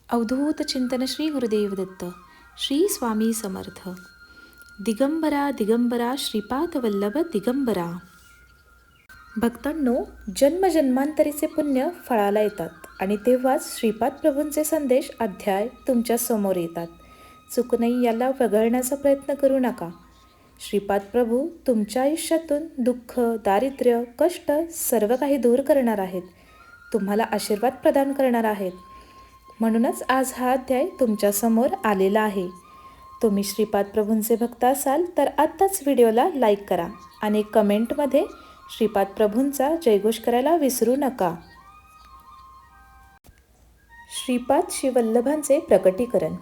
अवधूत चिंतन श्री गुरुदेव दत्त. श्री स्वामी समर्थ. दिगंबरा दिगंबरा श्रीपाद वल्लभ दिगंबरा. भक्तांनो, जन्मजन्मांतरीचे पुण्य फळाला येतात आणि तेव्हाच श्रीपाद प्रभूंचे संदेश अध्याय तुमच्या समोर येतात. चुकूनही याला वगळण्याचा प्रयत्न करू नका. श्रीपाद प्रभू तुमच्या आयुष्यातून दुःख, दारिद्र्य, कष्ट सर्व काही दूर करणार आहेत. तुम्हाला आशीर्वाद प्रदान करणार आहेत. म्हणूनच आज हा अध्याय तुमच्यासमोर आलेला आहे. तुम्ही श्रीपाद प्रभूंचे भक्त असाल तर आत्ताच व्हिडिओला लाईक करा आणि कमेंटमध्ये श्रीपाद प्रभूंचा जयघोष करायला विसरू नका. श्रीपाद श्रीवल्लभांचे प्रकटीकरण.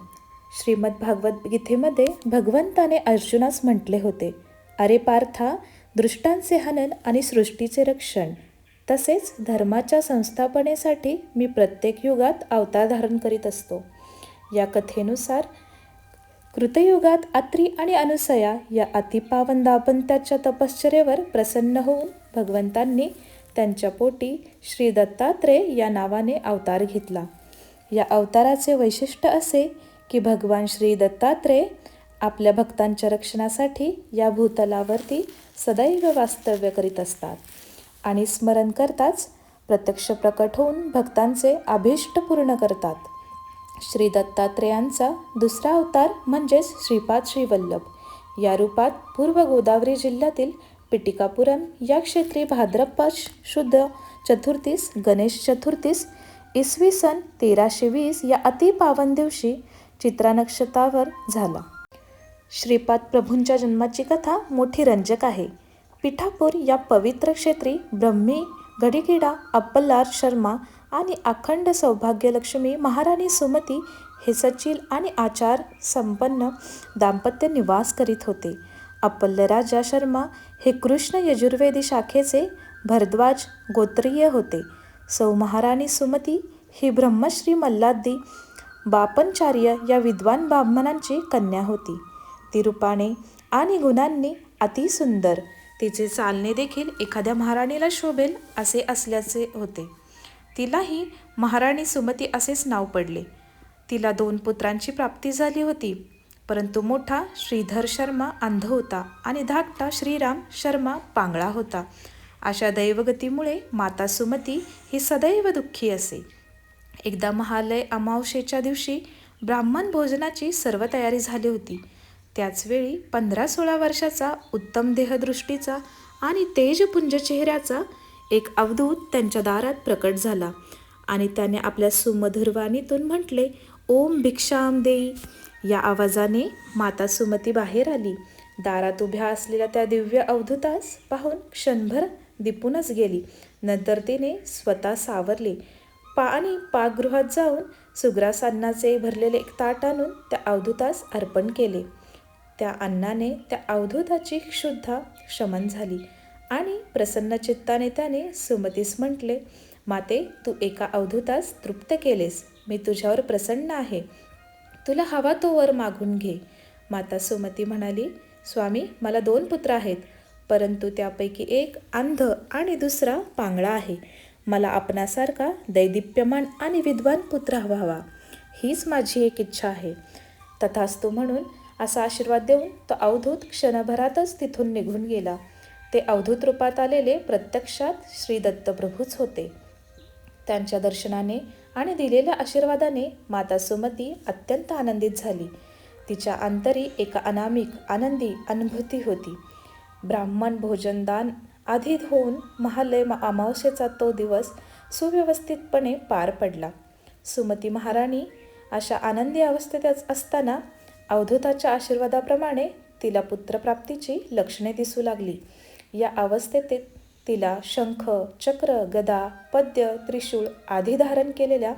श्रीमद भागवत गीतेमध्ये भगवंताने अर्जुनास म्हटले होते, अरे पार्था, दृष्टांचे हनन आणि सृष्टीचे रक्षण तसेच धर्माच्या संस्थापनेसाठी मी प्रत्येक युगात अवतार धारण करीत असतो. या कथेनुसार कृतयुगात अत्री आणि अनुसया या अतिपावन दाम्पत्याच्या तपश्चर्येवर प्रसन्न होऊन भगवंतांनी त्यांच्या पोटी श्री दत्तात्रेय या नावाने अवतार घेतला. या अवताराचे वैशिष्ट्य असे की भगवान श्री दत्तात्रेय आपल्या भक्तांच्या रक्षणासाठी या भूतलावरती सदैव वास्तव्य करीत असतात आणि स्मरण करताच प्रत्यक्ष प्रकट होऊन भक्तांचे अभीष्ट पूर्ण करतात. श्री दत्तात्रेयांचा दुसरा अवतार म्हणजेच श्रीपाद श्रीवल्लभ. या रूपात पूर्व गोदावरी जिल्ह्यातील पिटिकापुरम या क्षेत्री भाद्रपद शुद्ध चतुर्थीस गणेश चतुर्थीस इसवी सन 1320 या अतिपावन दिवशी चित्रा नक्षत्रावर झाला. श्रीपाद प्रभूंच्या जन्माची कथा मोठी रंजक आहे. पिठापूर या पवित्र क्षेत्री ब्रह्मी गडिगिडा अप्पलार शर्मा आणि अखंड सौभाग्यलक्ष्मी महाराणी सुमती हे सचील आणि आचार संपन्न दाम्पत्य निवास करीत होते. अप्पलराजा शर्मा हे कृष्ण यजुर्वेदी शाखेचे भरद्वाज गोत्रीय होते. सौ महाराणी सुमती ही ब्रह्मश्री मल्लादी बापनचार्य या विद्वान ब्राह्मणांची कन्या होती. ती रूपाने आणि गुणांनी अतिसुंदर, तिचे चालणे देखील एखाद्या महाराणीला शोभेल असे असल्याचे होते. तिलाही महाराणी सुमती असेच नाव पडले. तिला 2 पुत्रांची प्राप्ती झाली होती, परंतु मोठा श्रीधर शर्मा अंध होता आणि धाकटा श्रीराम शर्मा पांगळा होता. अशा दैवगतीमुळे माता सुमती ही सदैव दुःखी असे. एकदा महालय अमावस्येच्या दिवशी ब्राह्मण भोजनाची सर्व तयारी झाली होती. त्याचवेळी 15-16 वर्षाचा उत्तम देहदृष्टीचा आणि तेजपुंज चेहऱ्याचा एक अवधूत त्यांच्या दारात प्रकट झाला आणि त्याने आपल्या सुमधुर वाणीतून म्हटले, ओम भिक्षाम देई. या आवाजाने माता सुमती बाहेर आली. दारात उभ्या असलेल्या त्या दिव्य अवधूतास पाहून क्षणभर दिपूनच गेली. नंतर तिने स्वतः सावरले आणि पाकगृहात जाऊन सुग्रास अन्नाचे भरलेले एक ताट आणून त्या अवधूतास अर्पण केले. त्या अन्नाने त्या अवधूताची क्षुधा शमन झाली आणि प्रसन्न चित्ताने त्याने सुमतीस म्हटले, माते, तू एका अवधूतास तृप्त केलेस. मी तुझ्यावर प्रसन्न आहे. तुला हवा तो वर मागून घे. माता सुमती म्हणाली, स्वामी, मला 2 पुत्र आहेत, परंतु त्यापैकी एक अंध आणि दुसरा पांगळा आहे. मला आपणासारखा दैदिप्यमान आणि विद्वान पुत्र हवा. हीच माझी एक इच्छा आहे. तथास्तु म्हणून असा आशीर्वाद देऊन तो अवधूत क्षणभरातच तिथून निघून गेला. ते अवधूत रूपात आलेले प्रत्यक्षात श्री दत्तप्रभूच होते. त्यांच्या दर्शनाने आणि दिलेल्या आशीर्वादाने माता सुमती अत्यंत आनंदित झाली. तिच्या अंतरी एका अनामिक आनंदी अनुभूती होती. ब्राह्मण भोजनदान आधी होऊन महालय अमावस्येचा तो दिवस सुव्यवस्थितपणे पार पडला. सुमती महाराणी अशा आनंदी अवस्थेतच असताना अवधूताच्या आशीर्वादाप्रमाणे तिला पुत्रप्राप्तीची लक्षणे दिसू लागली. या अवस्थेत तिला शंख, चक्र, गदा, पद्य, त्रिशूळ आदी धारण केलेल्या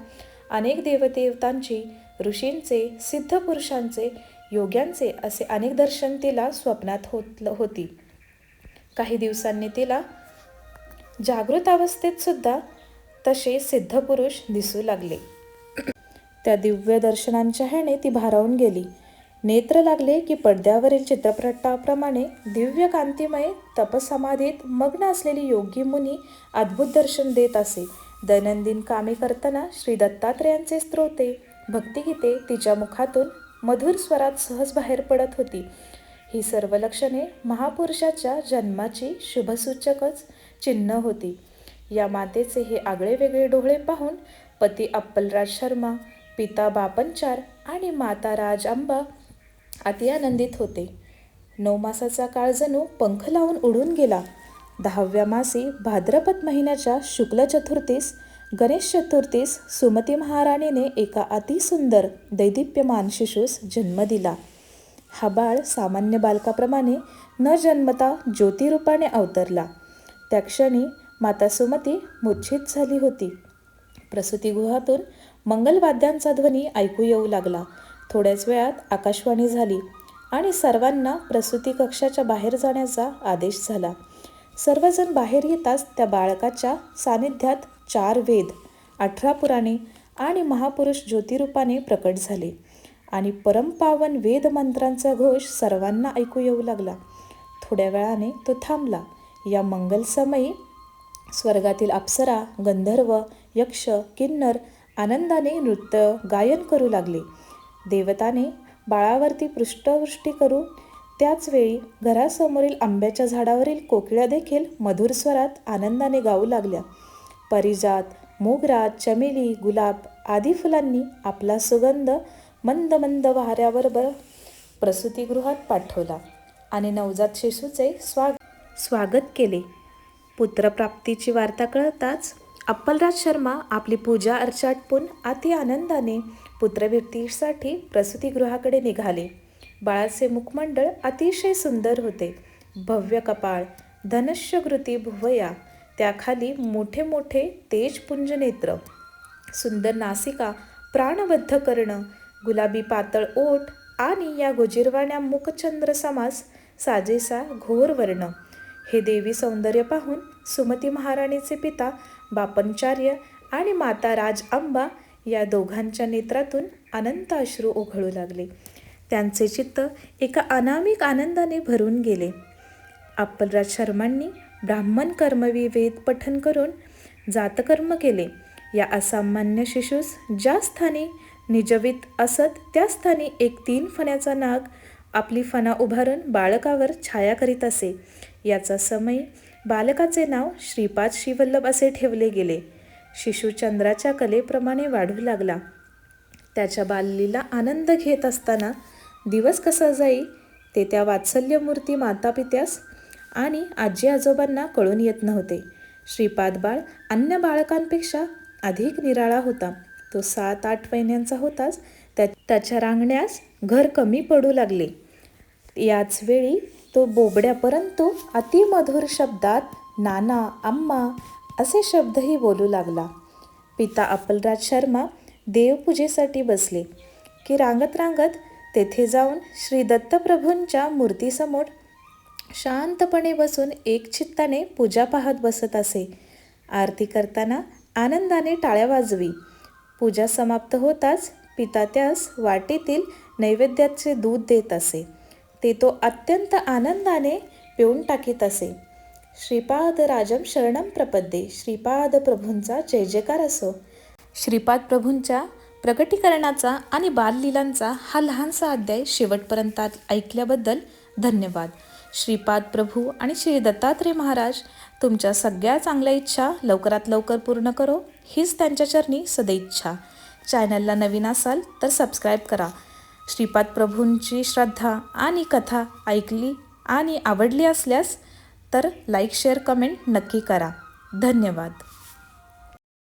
अनेक देवदेवतांची, ऋषींचे, सिद्धपुरुषांचे, योग्यांचे असे अनेक दर्शन तिला स्वप्नात होती. काही दिवसांनी तिला जागृत अवस्थेत सुद्धा तसे सिद्धपुरुष दिसू लागले. त्या दिव्य दर्शनांच्या ह्याने ती भारावून गेली. नेत्र लागले की पडद्यावरील चित्रपटाप्रमाणे दिव्य कांतिमय तपसमाधीत मग्न असलेली योगी मुनी अद्भुत दर्शन देत असे. दैनंदिन कामे करताना श्री दत्तात्रेयांचे स्तोत्रे, भक्तिगीते तिच्या मुखातून मधुर स्वरात सहज बाहेर पडत होती. ही सर्व लक्षणे महापुरुषाच्या जन्माची शुभसूचकच चिन्ह होती. या मातेचे हे आगळे वेगळे डोळे पाहून पती अप्पलराज शर्मा, पिता बापनचार आणि माता राजआंबा अति आनंदित होते. 9 मासाचा काळ जणू पंख लावून उडून गेला. 10व्या मासी भाद्रपद महिन्याच्या शुक्ल चतुर्थीस गणेश चतुर्थीस सुमती महाराणीने एका अतिसुंदर दैदिप्यमान शिशूस जन्म दिला. हा बाळ सामान्य बालकाप्रमाणे न जन्मता ज्योतिरूपाने अवतरला. त्या क्षणी माता सुमती मूर्छित झाली होती. प्रसूतिगृहातून मंगलवाद्यांचा ध्वनी ऐकू येऊ लागला. थोड्याच वेळात आकाशवाणी झाली आणि सर्वांना प्रसूती कक्षाच्या बाहेर जाण्याचा आदेश झाला. सर्वजण बाहेर येताच त्या बाळकाच्या सानिध्यात 4 वेद, 18 पुराणे आणि महापुरुष ज्योतिरूपाने प्रकट झाले आणि परमपावन वेद मंत्रांचा घोष सर्वांना ऐकू येऊ लागला. थोड्या वेळाने तो थांबला. या मंगलसमयी स्वर्गातील अप्सरा, गंधर्व, यक्ष, किन्नर आनंदाने नृत्य गायन करू लागले. देवताने बाळावरती पुष्पवृष्टी करू त्याच वेळी घरासमोरील आंब्याच्या झाडावरील कोकिळा देखील मधुर स्वरात आनंदाने गाऊ लागल्या. पारिजात, मोगरा, चमेली, गुलाब आदी फुलांनी आपला सुगंध मंद मंद वाऱ्याबरोबर प्रसूतिगृहात पाठवला आणि नवजात शिशूचे स्वागत केले. पुत्रप्राप्तीची वार्ता कळताच अप्पलराज शर्मा आपली पूजा अर्चा आटपून अति आनंदाने पुत्रभेटीसाठी प्रसूतिगृहाकडे निघाले. बाळाचे मुखमंडळ अतिशय सुंदर होते. भव्य कपाळ, धनुष्यकृती भुवया, त्याखाली मोठे मोठे तेजपुंज नेत्र, सुंदर नासिका, प्राणबद्ध कर्ण, गुलाबी पातळ ओठ आणि या गोजिरवाण्या मुखचंद्र समास साजेसा घोर वर्ण. हे देवी सौंदर्य पाहून सुमती महाराणीचे पिता बापनचार्य आणि माता राजआंबा या दोघांच्या नेत्रातून अनंत अश्रू ओघळू लागले. त्यांचे चित्त एका अनामिक आनंदाने भरून गेले. अप्पलराज शर्मांनी ब्राह्मण कर्मवी वेद पठन करून जातकर्म केले. या असामान्य शिशूस ज्या स्थानी निजवित असत त्या स्थानी एक 3 फण्याचा नाग आपली फणा उभारून बाळकावर छाया करीत असे. याचा समय बालकाचे नाव श्रीपाद श्रीवल्लभ असे ठेवले गेले. शिशू चंद्राच्या कलेप्रमाणे वाढू लागला. त्याच्या बाललीला आनंद घेत असताना दिवस कसा जाई ते त्या वात्सल्यमूर्ती मातापित्यास आणि आजी आजोबांना कळून येत नव्हते. श्रीपाद बाळ अन्य बाळकांपेक्षा अधिक निराळा होता. तो 7-8 महिन्यांचा होताच त्याच्या रांगण्यास घर कमी पडू लागले. याच वेळी तो बोबड्या परंतु अतिमधुर शब्दात नाना, अम्मा असे शब्दही बोलू लागला. पिता अप्पलराज शर्मा देवपूजेसाठी बसले की रांगत रांगत तेथे जाऊन श्री दत्तप्रभूंच्या मूर्तीसमोर शांतपणे बसून एकचित्ताने पूजा पाहत बसत असे. आरती करताना आनंदाने टाळ्या वाजवी. पूजा समाप्त होताच पिता त्यास वाटेतील नैवेद्याचे दूध देत असे. ते तो अत्यंत आनंदाने पिऊन टाकीत असे. श्रीपाद राजम शरणम प्रपद्ये. श्रीपाद प्रभूंचा जय जयकार असो. श्रीपाद प्रभूंच्या प्रकटीकरणाचा आणि बाललीलांचा हा लहानसा अध्याय शेवटपर्यंत ऐकल्याबद्दल धन्यवाद. श्रीपाद प्रभू आणि श्री दत्तात्रय महाराज तुमच्या सगळ्या चांगल्या इच्छा लवकरात लवकर पूर्ण करो हीच त्यांच्या चरणी सदैच्छा. चॅनलला नवीन असाल तर सबस्क्राईब करा. श्रीपाद प्रभूंची श्रद्धा आणि कथा ऐकली आणि आवडली असल्यास तर लाईक, शेअर, कमेंट नक्की करा. धन्यवाद.